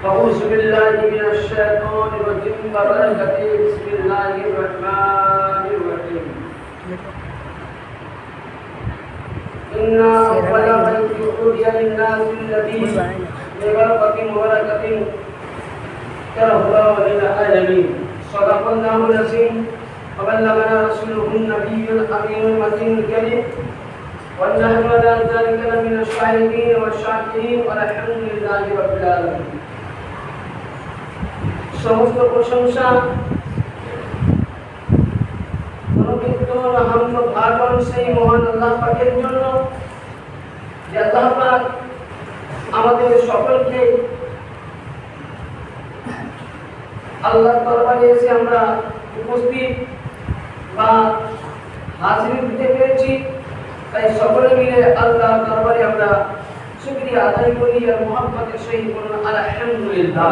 أعوذ بالله من الشيطان الرجيم وبركاته بسم الله الرحمن الرحيم إنا أول بيت أوحي للناس الذي ببركة مباركة كرهه للعالمين صدق الله العظيم وبلغنا رسوله النبي الأمين المتين الكريم ونحن على ذلك من الشاهدين والشاكرين والحمد لله رب العالمين সমস্ত প্রশংসা অনুকীর্তন হামদ ভাজন সেই মহান আল্লাহ পাকের জন্য যে আল্লাহ পাক আমাদের সকলকে আল্লাহর দরবারে এসে আমরা উপস্থিত বা হাজির দিতে পেরেছি তাই সকলে মিলে আল্লাহর দরবারে আমরা শুকরিয়া আদায় করি আর মুহাব্বতের সহিত বলুন আলহামদুলিল্লাহ।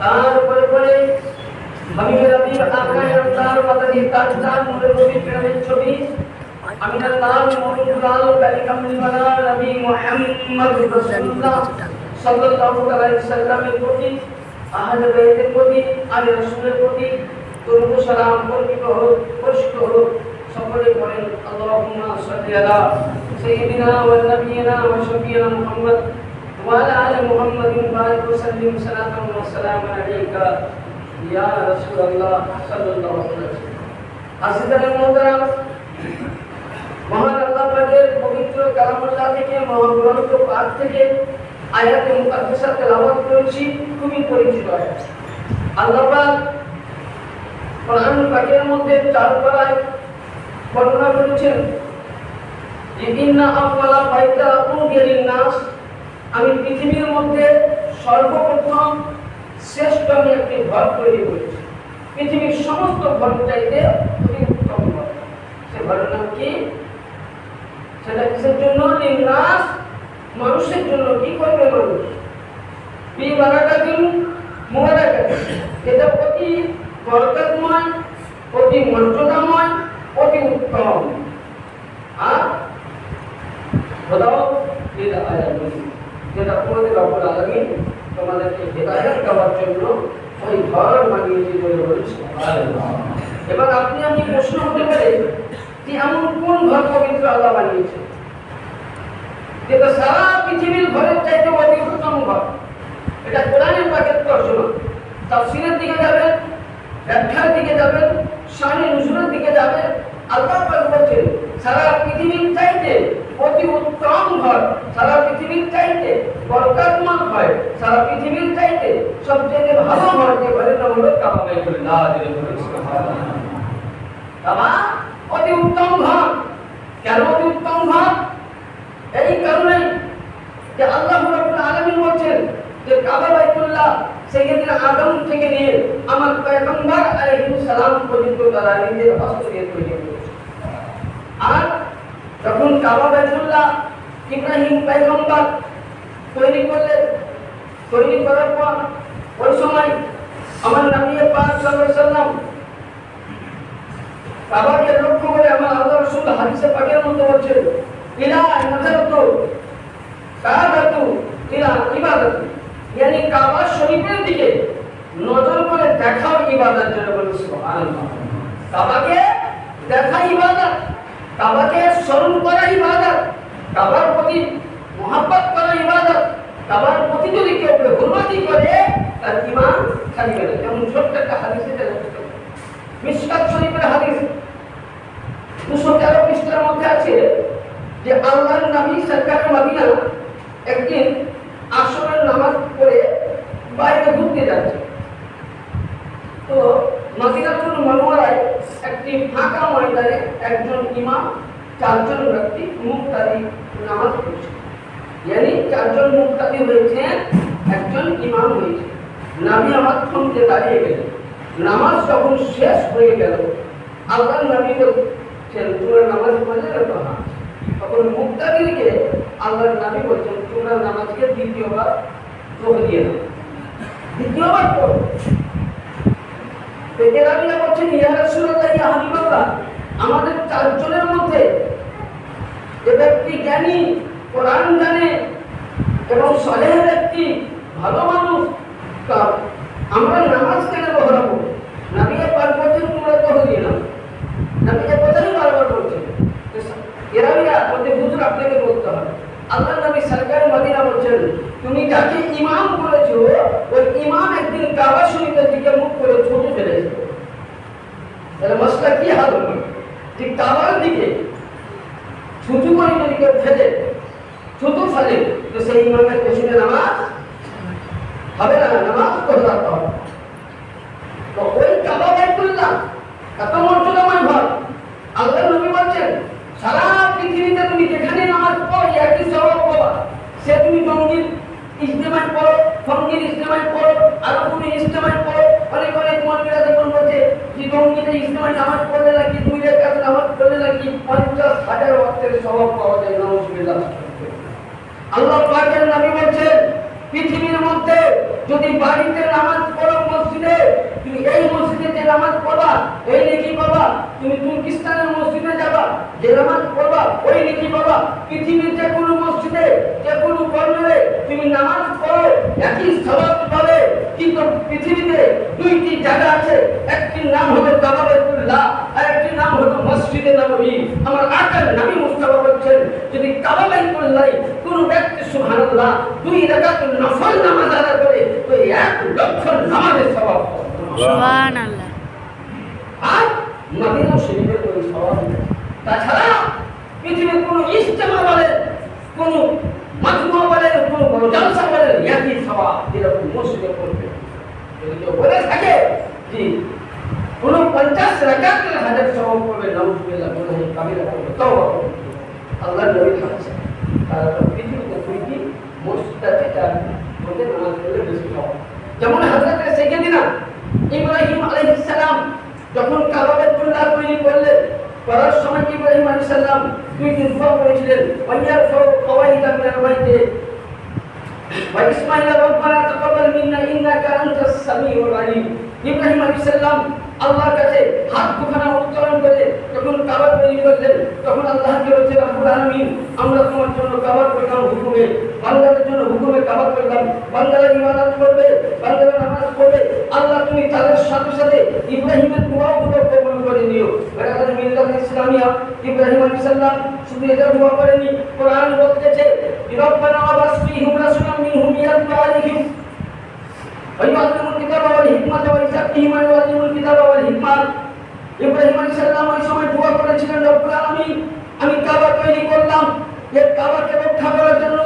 তারপরে পরে আমি রবি আকায় আল্লাহর মাদানি তাজদার নূরে নবী প্রেমের ছবি আমি আল্লাহর মুরাল কালিকামুল ওয়ালা নবী মুহাম্মদ রাসূলুল্লাহ সাল্লাল্লাহু আলাইহি ওয়াসাল্লামের প্রতি আহলে বাইতের প্রতি আলে রাসূলের প্রতি দরুদ সালাম বর্ণিত হোক বর্ষিত হোক সকলে বলেন আল্লাহুম্মা সাল্লি আলা সাইয়্যিদিনা ওয়া নাবিয়িনা ওয়া শাফিয়িনা মুহাম্মদ ওয়া আলা আলি মুহাম্মাদিন বারিক ওয়া সাল্লিম সালাতান ওয়া সালামান আলাইকা ইয়া রাসূলুল্লাহ সাল্লাল্লাহু আলাইহি ওয়াসাল্লাম। আসিদানে মুহতারাম, মহান আল্লাহ পাকের পবিত্র কালামুল্লাহ থেকে মহাগ্রন্থ পাক থেকে আয়াতে মুকাদ্দাসা তেলাওয়াত করেছি, খুবই পরিচিত আয়াত। আল্লাহ পাক কোরআন পাকের মধ্যে 4 পারায় বর্ণনা করেছেন যে ইন্না আওয়ালা বাইতা উনজিয়া লিন-নাস, আমি পৃথিবীর মধ্যে সর্বপ্রথম শ্রেষ্ঠ আমি একটি ঘর তৈরি করেছি, পৃথিবীর সমস্ত ঘর চাইতে অতি উত্তম ঘর। সে ঘরের নাম কি? সেটা কিসের জন্য? লিন-নাস, মানুষের জন্য। কি করবে মানুষ? বিবারাকাতিন মুবারাকাতিন, এটা অতি বরকতময়, অতি মর্যাদাময়, অতি উত্তম। আর খোদাও যেটা আয়াত বলি, যেটা তোমাদের রব্বুল আলামিন তোমাদেরকে হেদায়েত দেওয়ার জন্য ওই ঘর বানিয়েছে বলে বলছে। এবার আপনি আমি প্রশ্ন হতে পারে যে এমন কোন ঘর পবিত্র আল্লাহ বানিয়েছে যেটা সারা পৃথিবীর ঘরের চাইতে অতি উত্তম ঘর? এটা কোরআনের পাকের তর্জমা। তাফসীরের দিকে যাবেন, ব্যাখ্যার দিকে যাবেন, শানে নুজুলের দিকে যাবেন, আল্লাহ পাক বলেন সারা পৃথিবীর চাইতে অতি উত্তম ঘর, সারা পৃথিবীর চাইতে বরকতময় ঘর, সারা পৃথিবীর চাইতে সবচেয়ে ভালো ঘর যে ঘরের নাম হলো কাবা বাইতুল্লাহ। সুবহানাল্লাহ। কাবা অতি উত্তম ঘর। কেন অতি উত্তম ঘর? এই কারণে যে আল্লাহ রাব্বুল আলামিন বলেন যে কাবা বাইতুল্লাহ সাইয়্যিদনা আদম থেকে নিয়ে আমার পয়গম্বর আলাইহিস সালাম পর্যন্ত তারা নিজের হস্তে তৈরি করেছে। আর যখন কাবা বাইতুল্লাহ ইব্রাহিম পয়গম্বর তৈরি করলেন, তৈরি করার পর ওই সময় আমার নবী পাক সাল্লাল্লাহু আলাইহি ওয়াসাল্লাম কাবাকে লক্ষ্য করে আমার আল্লাহ রাসূল হাদিসে পাকের মধ্যে বলেছেন ইলা নাযারাতু কাবাতু ইলা ইবাদাতু, yani কাবা শরীফের দিকে নজর করে দেখাও ইবাদত জন্য বলে। সুবহানাল্লাহ। কাবাকে দেখা ইবাদত, কাবাকে স্মরণ করা ইবাদত, কাবার প্রতি মহব্বত করা ইবাদত। কাবার প্রতি যদি কেউ হুরমতি করে তার ঈমান থাকবে না। যেমন ছোট্ট একটা হাদিসে দেখা মিশকাত শরীফের হাদিস 213 পৃষ্ঠার মধ্যে আছে যে আল্লাহর নবী সরকারে মদিনা একদিন আসরের নামাজ পড়ে বাইরে ঘুরতে যাচ্ছে। তো মদিনাতুল মুনাওয়ারায় একটি ফাঁকা ময়দানে একজন ইমাম 4 জন ব্যক্তি মুক্তাদি নামাজ পড়ছে, yani 4 জন মুক্তাদি হয়েছেন, একজন ইমাম হয়েছে। নবী আমার থমকে দাঁড়িয়ে গেলেন। নামাজ যখন শেষ হয়ে গেল আল্লাহর নবী বলছেন তোমরা নামাজ পড়লে তো? হ্যাঁ। তখন মুক্তাদিকে আল্লাহর নবী বলছেন তোমরা নামাজকে দ্বিতীয়বার দোহরিয়ে দাও, দ্বিতীয়বার পড়ো। তেরাবিরা বলছেন ইয়া রাসূলুল্লাহ ইয়া হাবিবাল্লাহ, আমাদের 4 জনের মধ্যে যে ব্যক্তি জ্ঞানী, কোরআন জানে এবং সলেহ ব্যক্তি, ভালো মানুষ, তো আমরা নামাজ কেন বহরাবো? নবী পাক বলছেন তোমরা বহরিয়ে নাও, নবী যে কথাই বারবার বলছেন। এরাবিরা বলতে হুজুর আপনাকে বলতে হবে। আল্লাহ নবী সরকার মদিনা বলছেন তুমি যাকে ইমাম করেছো ওই ইমাম একদিন কাবা শরীফের দিকে মুখ করে ছুটে ফেলেছে। তাহলে মশলা কি হবে? যে কাবার দিকে ছুটু করে যদি কেউ ফেলে, ছুটু ফেলে, তো সেই ইমামের পেছনে নামাজ হবে না, নামাজ পড়তে হবে। তো ওই কাবা বাইতুল্লাহ এত মর্যাদাময় ঘর, আল্লাহ নবী বলছেন সারা পৃথিবীতে তুমি যেখানে নামাজ পড়ো একই সওয়াব পাবা। সে তুমি জঙ্গির ইজতেমায় পড়ো, ফঙ্গির ইজতেমায় পড়ো, আরো তুমি ইজতেমায় পড়ো, অনেক অনেক মৌলবীরা দেখুন বলছে যে জঙ্গিতে ইজতেমায় নামাজ পড়লে নাকি 2 রাকাত নামাজ পড়লে নাকি 50,000 ওয়াক্তের সওয়াব পাওয়া যায়। নাউজুবিল্লাহ। আল্লাহ পাকের নবী বলছেন পৃথিবীর মধ্যে যদি বাড়িতে নামাজ পড়ো মসজিদে, তুমি এই মসজিদে যে নামাজ পড়বা এই নেকি পাবা। তুমি তুর্কিস্তানের মসজিদে যাবা, যে নামাজ পড়বা ওই নেকি পাবা। পৃথিবীর যে কোনো মসজিদে, যে কোনো কর্নারে তুমি নামাজ পড়ো একই সওয়াব পাবে। কিন্তু পৃথিবীতে 2টি জায়গা আছে, একটির নাম হলো কাবা বাইতুল্লাহ আর একটির নাম হলো মসজিদে নববী। আমার আকার নবী মুস্তাফা বলেন যদি কাবা বাইতুল্লাহ কোন ব্যক্তি সুবহানাল্লাহ 2 রাকাত নফল নামাজ আদায় করে তো 1 লক্ষ নামাজের সওয়াব পাবে। সুবহানাল্লাহ। আর মদিনা শরীফের ওই সওয়াব। তাছাড়া পৃথিবীর কোন ইজতেমা বলেন, কোন মাজমুআ বলেন, কোন বড় জলসা বলেন, একই সওয়াব এরকম মসজিদে পড়বে। যদি কেউ বলে থাকে যে কোন 50 রাকাতের হাজার সওয়াব পাবে, নাউজুবিল্লাহ, গুনাহে কাবিরা করবে, তওবা করবে। আল্লাহর নবী বলেছেন তারা পৃথিবীতে 2টি মসজিদ আছে যার মধ্যে নামাজ পড়লে বেশি সওয়াব। যেমন হযরত সাইয়্যিদিনা ইব্রাহিম আলাইহিস সালাম যখন কাবা বাইতুল্লাহ তৈরি করলেন, করার সময় ইব্রাহিম আলাইহিস সালাম 2টি দোয়া করেছিলেন, ওয়াইয়ারফাউ কওয়াইদা মিনাল বাইতি ওয়া ইসমাঈল রব্বানা তাকাব্বাল মিন্না ইন্নাকা আনতাস সামিউল আলিম। ইব্রাহিম আলাইহিস সালাম আল্লাহর কাছে হাত দুখানা উত্তোলন করে যখন কাবা তৈরি করলেন, তখন আল্লাহকে বলছেন রব্বুল আলামিন আমরা তোমার জন্য কাবা করলাম হুকুমে, বান্দাদের জন্য হুকুমে কাবা করলাম। বান্দারা ইবাদত করবে, বান্দারা নামাজ পড়বে, আল্লাহ তুমি তাদের সাথে সাথে ইব্রাহিমের দোয়াগুলো কবুল করে নিও। বেরাদার মিল্লাত ইসলামিয়া ইব্রাহিম আলাইহিস সালাম শুধু এটা দোয়া করেনি, কোরআন বলতেছে রব্বানা ওয়াবাস ফীহিম রাসূলাম মিনহুম ইয়াতলু আলাইহিম ওয়াইয়াল্লিমুল কিতাবা ওয়াল হিকমাতা ওয়া ইউযাক্কিহিম ওয়া ইউআল্লিমুল কিতাবা ওয়াল হিকমা। ইব্রাহিম আলাইহিস সালাম ওই সময় দোয়া করেছিলেন রব্বুল আলামিন আমি কাবা তৈরি করলাম, এই কাবাকে রক্ষা করার জন্য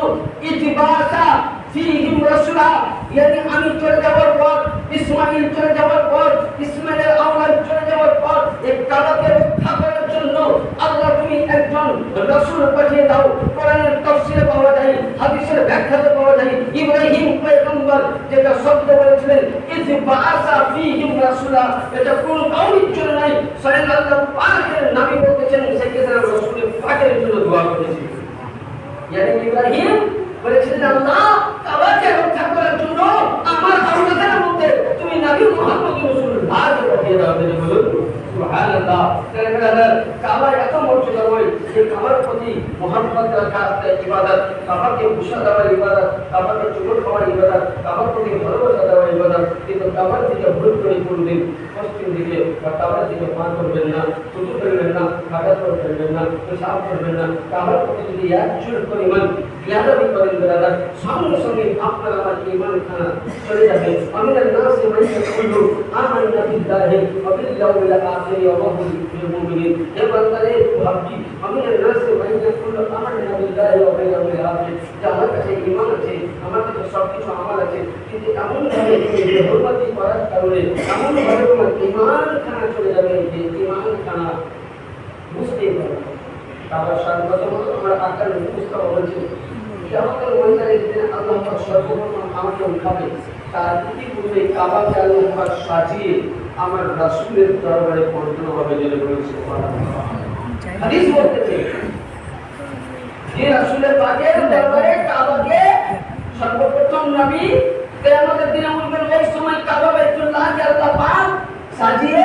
ইতিবাসা ফীহিম রাসূলা, ইয়ানি আমি চলে যাওয়ার পর, ইসমাঈল চলে যাওয়ার পর, ইসমাঈলের আওলাদ চলে যাওয়ার পর এই কাবাকে রক্ষা করার জন্য আল্লাহ তুমি একজন রাসূল পাঠিয়ে দাও। কোরআনের তাফসীরে পাওয়া যায়, হাদিসের ব্যাখ্যাতে পাওয়া যায় ইব্রাহিম পয়গম্বর যেটা শব্দ বলেছিলেন ইতিবাসা ফীহিম রাসূলা, এটা কোন কাউরির জন্য নাই, স্বয়ং আল্লাহ পাকের নবী বলেছেন সাইয়্যিদনা রাসূলের পাকের জন্য দোয়া করেছিলেন। ইয়ানি ইব্রাহিম বলেছিলেন আল্লাহ কাবাকে রক্ষা করার জন্য আমার আওলাদের মধ্যে তুমি নবী মুহাম্মদ রাসূলুল্লাহকে পাঠিয়ে দাও। বলুন সুবহানাল্লাহ। কাবা এত মর্যাদাময়, এই কাবার প্রতি মুহাম্মদ রাখাতে ইবাদত, কাবাকে বুশা দেওয়ার ইবাদত, কাবাকে চুমুর খাওয়ার ইবাদত, কাবার প্রতি ভালোবাসা দেওয়ার ইবাদত। কিন্তু কাবার দিকে ভুল করে করবেন, পশ্চিম দিকে বা কাবার দিকে পা করবেন না, থুতু ফেলবেন না, কাটা করবেন না, পেশাব করবেন না। কাবার প্রতি যদি এক চুল পরিমাণ বিয়াদবি করেন বেরাদার, সঙ্গে সঙ্গে আপনার আমার ঈমান খানা চলে যাবে। আমিনান নাসি মান ইয়াকুলু আমান্না বিল্লাহি ওয়া বিল ইয়াউমিল আখির ওয়া মা হুম বিমুমিনিন। হে বান্দারে ভাবছি আমিনান নাসি মান ইয়াকুলু আমান্না বিল্লাহি ওয়া বিল ইয়াউমিল আখির, যে আমার কাছে ঈমান আছে, আমার কাছে সবকিছু আমল আছে, কিন্তু এমন ভাবে বেহুরমতি করার কারণে এমন ভাবে তোমার ঈমান খানা চলে যাবে যে ঈমান খানা বুঝতেই পারবে না। তারপর সর্বপ্রথম আমরা আকার মুস্তাফা বলছি কিয়ামতের ময়দানে যেদিন আল্লাহ পাক সর্বপ্রথম আমাকে উঠাবে, তার ইতিপূর্বে কাবাকে আল্লাহ পাক সাজিয়ে আমার রাসূলের দরবারে পৌঁছানো হবে। যেটা বলেছে সুবহানাল্লাহ। হাদিস বলতেছে যে রাসূলের পাকের দরবারে কাবাকে সর্বপ্রথম নবী কিয়ামতের দিনে উঠবেন। ওই সময় কাবা বাইতুল্লাহকে আল্লাহ পাক সাজিয়ে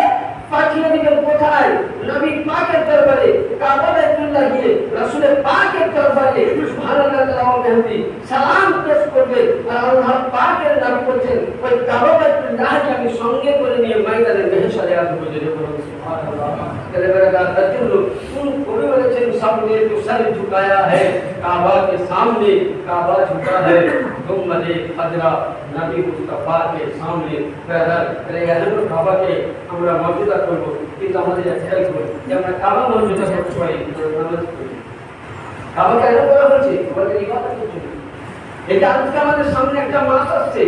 পাঠিয়ে দিবেন কোথায়? নবী পাকের দরবারে, কাবা বাইতুল্লাহ গিয়ে রাসূলের পাকের দরবারে সুবহানাল্লাহ ওয়া বিহামদিহি সালাম পেশ করবে। আর আল্লাহ পাকের নবী বলছেন ওই কাবাতুল্লাহকে আমি সঙ্গে করে নিয়ে ময়দানে মেহশরে আসবো যদি বলুন সুবহানাল্লাহ। তাহলে বেটা তার লোক কবি বলেছেন সামনে তো সর ঝুকায়া है काबा के सामने काबा झुका है गुंबदे खजरा नबी मुस्तफा के सामने তাহলে এখন কাবাকে আমরা মর্যাদা করব কিন্তু আমাদের খেয়াল করব যে আমরা কাবা মর্যাদা করতে পারি নামাজ পড়ি কাবা কেন করা হচ্ছে আমাদের ইবাদত করতে এটা আজকে আমাদের সামনে একটা মাস আসছে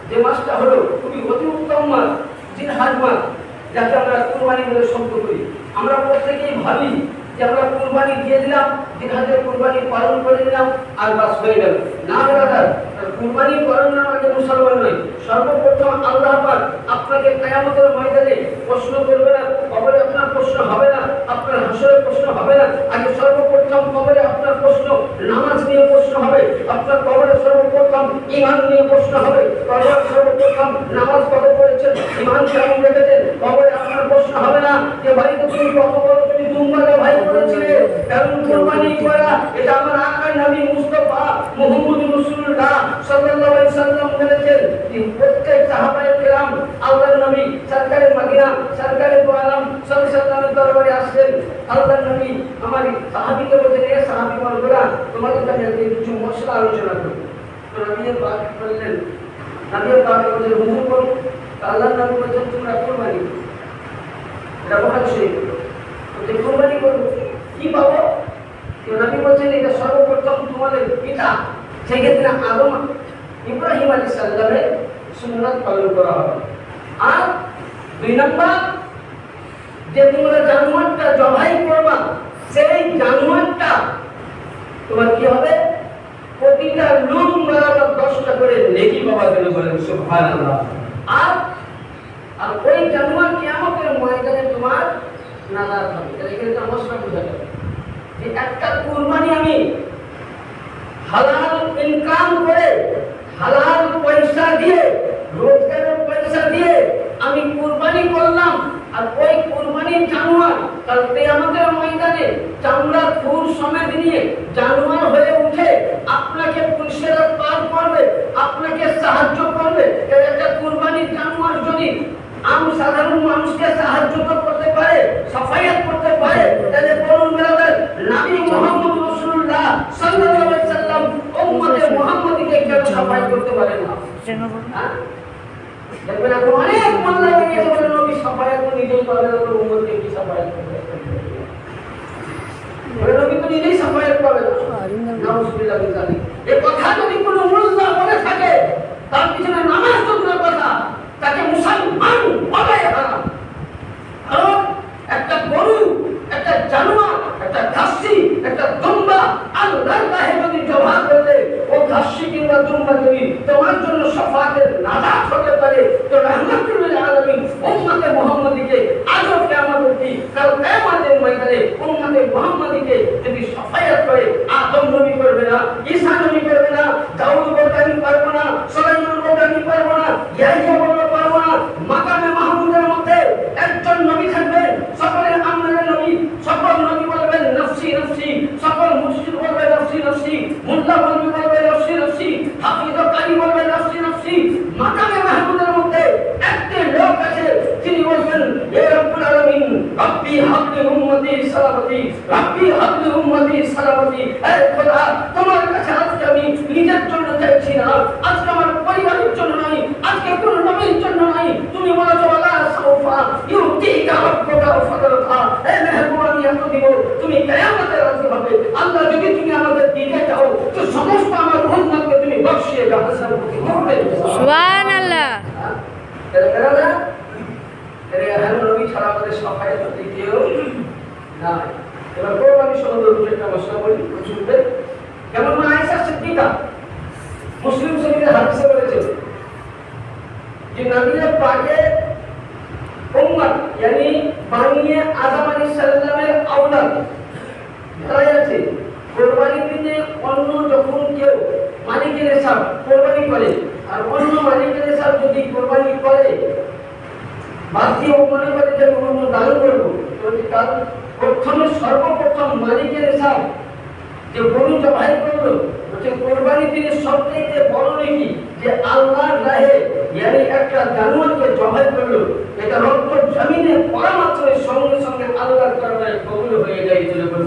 যে মাসটা হলো খুবই অতি উত্তম মাস জিলহজ মাস যাকে আমরা কুরবানি বলে শব্দ করি আমরা প্রত্যেকেই ভাবি যে আমরা কুরবানি দিয়ে দিলাম জিলহজের কুরবানি পালন করে দিলাম আর বাস হয়ে গেল না ব্রাদার কুরবানি করার নাম আগে মুসলমান নয় সর্বপ্রথম আল্লাহ পাক আপনাকে কিয়ামতের ময়দানে প্রশ্ন করবে না কবরে আপনার প্রশ্ন হবে না আপনার হাসরে প্রশ্ন হবে না আগে সর্বপ্রথম কবরে আপনার প্রশ্ন নামাজ নিয়ে প্রশ্ন হবে আপনার কবরে সর্বপ্রথম ঈমান নিয়ে প্রশ্ন হবে কবরে সর্বপ্রথম নামাজ কত পড়েছেন ঈমান কেমন রেখেছেন কবরে আপনার প্রশ্ন হবে না যে ভাই তুমি কত বড় তুমি দুম্বারে ভাই করেছিলে কারণ কুরবানি করা এটা আমার আকা নবী মুস্তাফা মুহাম্মদ রাসূলুল্লাহ সাল্লাল্লাহু আলাইহি সাল্লাম বলেছেন যে প্রত্যেক সাহাবায়ে কেরাম আল্লাহর নবী সরকারে মদিনা সরকারে দু আলম সাল্লাল্লাহু আলাইহি সাল্লামের দরবারে আসলেন আল্লাহর নবী আমার সাহাবীকে বললেন এ সাহাবী বলরা তোমাদের কাছে কিছু মশলা আলোচনা করব তো নবী পাক বললেন নবী পাক বললেন হুজুর বলুন আল্লাহর নবী বলেন তোমরা কুরবানি করো এটা বুখারী শরীফ তো কুরবানি করো কি পাবো নবী বলেন এটা সর্বপ্রথম তোমাদের পিতা সেক্ষেত্রে আদম ইব্রাহিম আলাইহিস সালামের সুন্নাত পালন করা হবে আর দুই নম্বর যে তোমরা জানোয়ারটা জবাই করবা সেই জানোয়ারটা তোমার কি হবে প্রতিটা লুম বরাবর 10টা করে নেকি পাওয়া যাবে বলেন সুবহানাল্লাহ আর আর ওই জানোয়ার কিয়ামতের ময়দানে তোমার নাজাত হবে তাহলে এখানে সমস্যা বোঝা যাবে যে একটা কুরবানি আমি হালাল ইনকাম করে হালাল পয়সা দিয়ে রোজগারের পয়সা দিয়ে আমি কুরবানি করলাম আর ওই কুরবানির জানোয়ার কাল কিয়ামতের ময়দানে চামড়া খুর সমেত নিয়ে জানোয়ার হয়ে উঠে আপনাকে পুলিশেরা পার করবে আপনাকে সাহায্য করবে একটা কুরবানির জানোয়ার যদি সাধারণ মানুষকে সাহায্য করতে পারে সাফায়াত করতে পারে তাহলে বলুন ব্রাদার নবী মুহাম্মদ রাসূলুল্লাহ সাল্লাল্লাহু আলাইহি সাল্লাম উম্মতে মুহাম্মাদীকে কেন সাফায়াত করতে পারে না দেখবেন এখন অনেক মোল্লা বেরিয়ে বলে নবী সাফায়াত তো নিজেই করে না তো উম্মতকে কি সাফায়াত করবে বলে নবী তো নিজেই সাফায়াত করে না নাউজুবিল্লাহ মিন যালিক এই কথা যদি কোনো মোল্লা বলে থাকে তার পিছনে নামাজ তো দূরের কথা তাকে মুসলমান বলে হারাম কারণ একটা গরু একটা জানোয়ার একটা খাসি একটা দুম্বা আল্লাহর রাহে যদি জবাই করলে ও খাসি কিংবা দুম্বা যদি তোমার জন্য শাফাতের নাজাত হতে পারে তো রাহমাতুল লিল আলামিন উম্মতে মুহাম্মাদীকে আজও কিয়ামত অবধি কাল কিয়ামতের ময়দানে উম্মতে মুহাম্মাদীকে যদি শাফায়াত করে আদম নবী করবে না ঈসা নবী করবে না দাউদ বলতে আমি পারবো না সুলাইমান বলতে আমি পারবো না ইয়াহইয়া বলতে পারবো না মাকামে মাহমুদের মধ্যে একজন নবী থাকবেন সকলে আমাদের নবী সকল নবী বলবেন নফসি নফসি সকল মুশরিক বলবে নফসি নফসি মুল্লা বলবে নফসি নফসি হাফিজ কারি বলবে নফসি নফসি মাকামে মাহমুদের মধ্যে একটি লোক আছে যিনি বলবেন হে রব্বুল আলামিন রব্বি হাবলি উম্মতি সালামতি রব্বি হাবলি উম্মতি সালামতি হে খোদা তোমার কাছে আজকে আমি নিজের জন্য চাইছি না আজকে আমার পরিবারের জন্য নয় আজকে কোন নবীর জন্য নয় তুমি বলেছো আল্লাহ সাউফা ইউতিকা রব্বুকা ফাদরকা হে মেহেরবানি এত দিব তুমি কিয়ামতে রাজি হবে আল্লাহ যদি তুমি আমাদের দিতে চাও তো সমস্ত আমার উম্মতকে তুমি বখশিয়ে দাও সুবহানাল্লাহ নবী ছাড়া আমাদের সাফায়াত করতে কেউ নাই এবার কোরবানি সম্বন্ধে একটা মশলা বলি শুনবেন যেমন আয়েশা সিদ্দিকা মুসলিম শরীফের হাদিসে বলেছে যে নবীর পাকে উম্মত yani বানিয়ে আদম আলাইহিস সালামের আওলাদ যারা আছে কুরবানি দিনে অন্য যখন কেউ মালিকের হিসাব কুরবানি করে আর অন্য মালিকের হিসাব যদি কুরবানি করে বাকি মনে করে যে অন্য দান করব তো কারণ প্রথমে সর্বপ্রথম মালিকের হিসাব যে গরু জবাই করলো, বলছে কোরবানি দিনে সবচেয়ে বড় নাকি যে আল্লাহর রাহে ইয়ানি একটা জানোয়ারকে জবাই করলো, এটা রক্ত জমিনে পড়া মাত্র সঙ্গে সঙ্গে আল্লাহর দরবারে কবুল হয়ে যায়।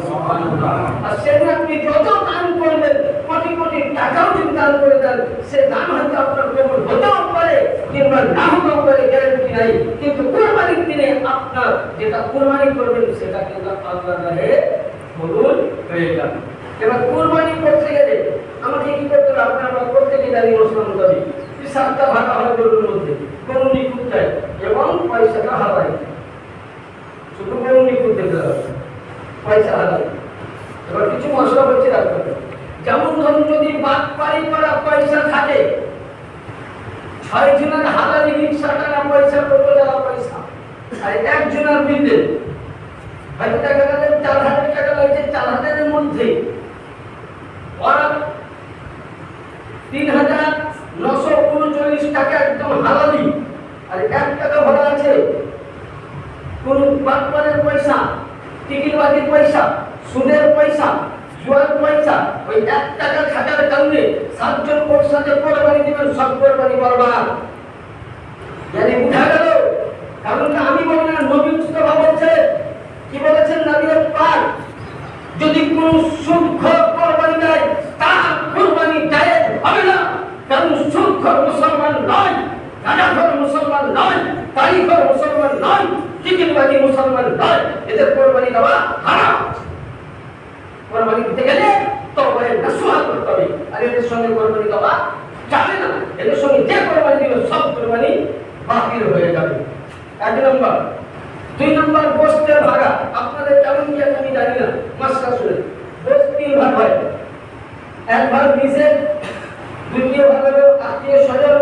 সুবহানাল্লাহ। আর সেদিন আপনি যত দান করবেন, কোটি কোটি টাকাও যদি দান করে দেন, সে দান হয়তো আপনার কবুল হতেও পারে কিংবা না হতেও পারে, গ্যারান্টি নাই। কিন্তু কোরবানির দিনে আপনার যেটা কোরবানি করবেন সেটা কিন্তু আল্লাহর রাহে কবুল হয়ে যাবে। এবার কোরবানি করতে গেলে আমাকে কি করতে হবে? আপনারা প্রত্যেকে জানি মুসলমান দাবি 7টা ভাগ হয় গরুর মধ্যে, গরু নিখুঁত যায় এবং পয়সাটা হারায়। শুধু গরু নিখুঁত দেখতে হবে, পয়সা হারায়। এবার কিছু মশলা হচ্ছে রাখতে হবে। যেমন ধরুন যদি বাটপাড়ি করা পয়সা থাকে, 6 জনের হালালি রিক্সা টাকা পয়সা, টোটো যাওয়া পয়সা, আর 1 জনের বিদ্যুৎ হয়তো দেখা গেল 4000 টাকা লাগছে, 4000-এর মধ্যে 3,939 টাকা একদম হালালি, আর 1 টাকা ভরা আছে কোন বাটপাড়ের পয়সা, টিকিটবাজির পয়সা, সুদের পয়সা, জুয়ার পয়সা। ওই 1 টাকা খাটার কারণে 7 জন পয়সাতে কোরবানি দিবেন, সব কোরবানি বরবাদ। জানি বুঝা গেল? কারণ আমি বলি না, নবী মুস্তাফা বলছে, কি বলেছেন নবী পাক, যদি কোন সুদখোর কোরবানি দেয় তার কোরবানি জায়েজ হবে না। কারণ সুদখোর মুসলমান নয়, গাঁজাখোর মুসলমান নয়, তারিখোর মুসলমান নয়, টিকিটবাজি মুসলমান নয়, এদের কোরবানি দেওয়া হারাম। কোরবানি দিতে গেলে তওবা নসুহা করতে হবে, আর এদের সঙ্গে কোরবানি দেওয়া যাবে না। এদের সঙ্গে যে কোরবানি দিবে সব কোরবানি বাতিল হয়ে যাবে। 1 নম্বর। 2 নম্বর, গোশতের ভাগা। আপনাদের কেমন কি আমি জানি না, মাসলা শুনে গোশত 3 ভাগ হয়। 1 ভাগ নিজের, দ্বিতীয় ভাগ হলো আত্মীয় স্বজন,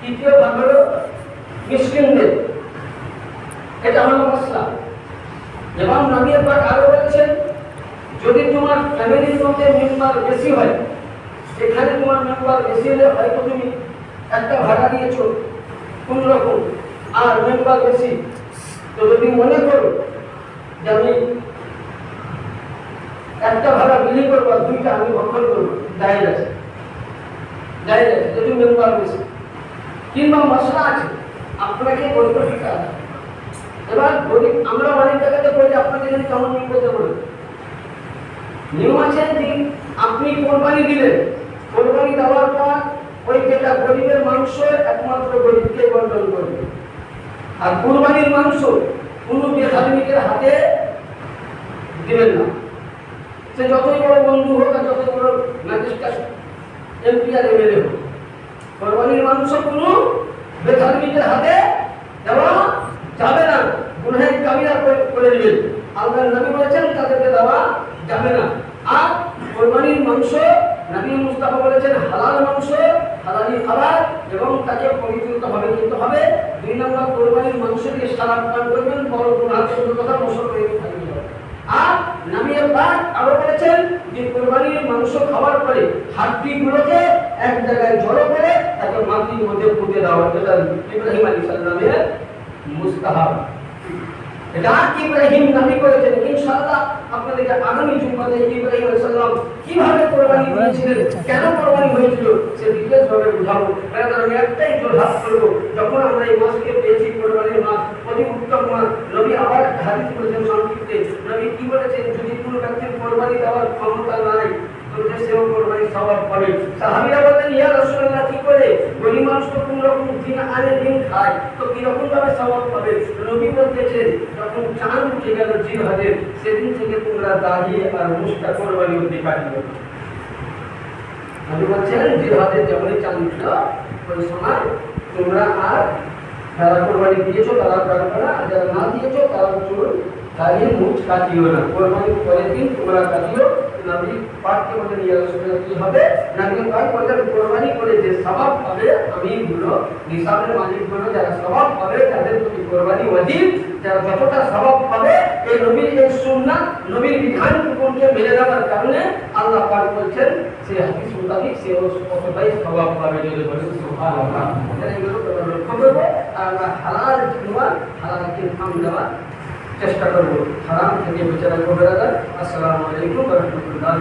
তৃতীয় ভাগ হলো মিসকিনদের। এটা হলো মাসলা। এবং নবী পাক আরো বলেছেন, যদি তোমার ফ্যামিলির মধ্যে মেম্বার বেশি হয়, এখানে তোমার মেম্বার বেশি হলে হয়তো তুমি একটা ভাড়া দিয়েছো কোন রকম, আর মেম্বার বেশি, তো যদি মনে করো যে আমি একটা ভাড়া বিলি করবো আর 2টা আমি ভক্ষণ করবো, জায়েজ আছে, জায়েজ আছে, যদি মেম্বার বেশি। কিংবা মশলা আছে, আপনাকে বলতে টাকা। এবার আমরা অনেক জায়গাতে বলি, আপনাদের যদি কেমন নিয়ম করতে বলি, নিয়ম আছে যে আপনি কোরবানি দিলেন, কোরবানি দেওয়ার পর ওই যেটা গরিবের মাংস একমাত্র গরিবকে বন্টন করবে। আর কোরবানির মাংস কোনো বেধার্মিকের হাতে দিবেন না, সে যতই বড় বন্ধু হোক আর যতই বড় ম্যাজিস্ট্রেট, এমপি আর এমএলএ হোক, কোরবানির মাংস কোনো বেধার্মিকের হাতে দেওয়া যাবে না। গুনাহে কাবিরা করে দিবেন। আল্লাহর নবী বলেছেন তাদেরকে দেওয়া যাবে না। আর কোরবানির মাংস নবী মুস্তাফা বলেছেন হালাল মাংস, হালালি খাবার, এবং তাকে পবিত্রভাবে খেতে হবে। 2 নম্বর, কোরবানির মাংস দিয়ে সালাদ পান করবেন, বড় গুনাহ থেকে কথা মোশক হয়ে থাকবে। আর নবী পাক আরো বলেছেন যে কোরবানির মাংস খাওয়ার পরে হাড্ডিগুলোকে এক জায়গায় জড়ো করে তাকে মাটির মধ্যে পুঁতে দেওয়া, যেটা ইব্রাহিম আলাইহিস সালামের মুস্তাহাব। এটা ইব্রাহিম নবী করেছেন। ইনশাআল্লাহ আপনাদেরকে আগামী জুমাতে ইব্রাহিম আলাইহিস সালাম কিভাবে কোরবানি দিয়েছিলেন, কেন কোরবানি হয়েছিল, সে ডিটেইলস ভাবে বুঝাবো। কারণ আমি একটাই জোরহাত করব, যখন আমরা এই মাসকে পেয়েছি কোরবানির মাস, অতি উত্তম মাস, নবী আবার হাদিস বলেছেন সংক্ষিপ্তে, নবী কি বলেছেন, যদি কোনো ব্যক্তির কোরবানি দেওয়ার ক্ষমতা নাই তবে সেও কোরবানি সওয়াব পাবে। সাহাবীরা বললেন, ইয়া রাসূলুল্লাহ, কি করে? গরিব মানুষ তো কোন রকম দিন আনে দিন খায়, তো কি রকম ভাবে সওয়াব পাবে? নবী বলতেছেন, যখন চাঁদ উঠে গেল জিলহজের, সেদিন থেকে তোমরা দাঁড়িয়ে আর মুস্তা কোরবানি অবধি কাটিয়ে। নবী বলছেন, জিলহজের যখনই চাঁদ উঠল ওই সময় তোমরা আর যারা কোরবানি দিয়েছো তারা কাটবে না, আর যারা না দিয়েছো তারা চুল দাঁড়িয়ে মুখ কাটিও না। কোরবানির পরের দিন তোমরা কাটিও। নবী পাককে বলেন, ইয়া রাসূলুল্লাহ, কি হবে? নবী পাক বলেন, কোরবানি করে যে সওয়াব পাবে, আমিরগুলো, নিসাবের মালিকগুলো যারা সওয়াব পাবে তাদের প্রতি কোরবানি ওয়াজিব। যারা যতটা সওয়াব পাবে এই নবীর এই সুন্নাত, নবীর বিধানটুকুকে মেনে নেওয়ার কারণে আল্লাহ পাক বলছেন সে হাদিস মোতাবেক সে কতটাই সওয়াব পাবে। যদি বলেন সুবহানাল্লাহ। এগুলো লক্ষ্য করবো, আর আমরা হালাল জিনিস, হালালকে থাম দেওয়ার চেষ্টা করবো, হারাম থেকে বেঁচে রাখবো। আসসালামু আলাইকুম ওয়া রাহমাতুল্লাহ।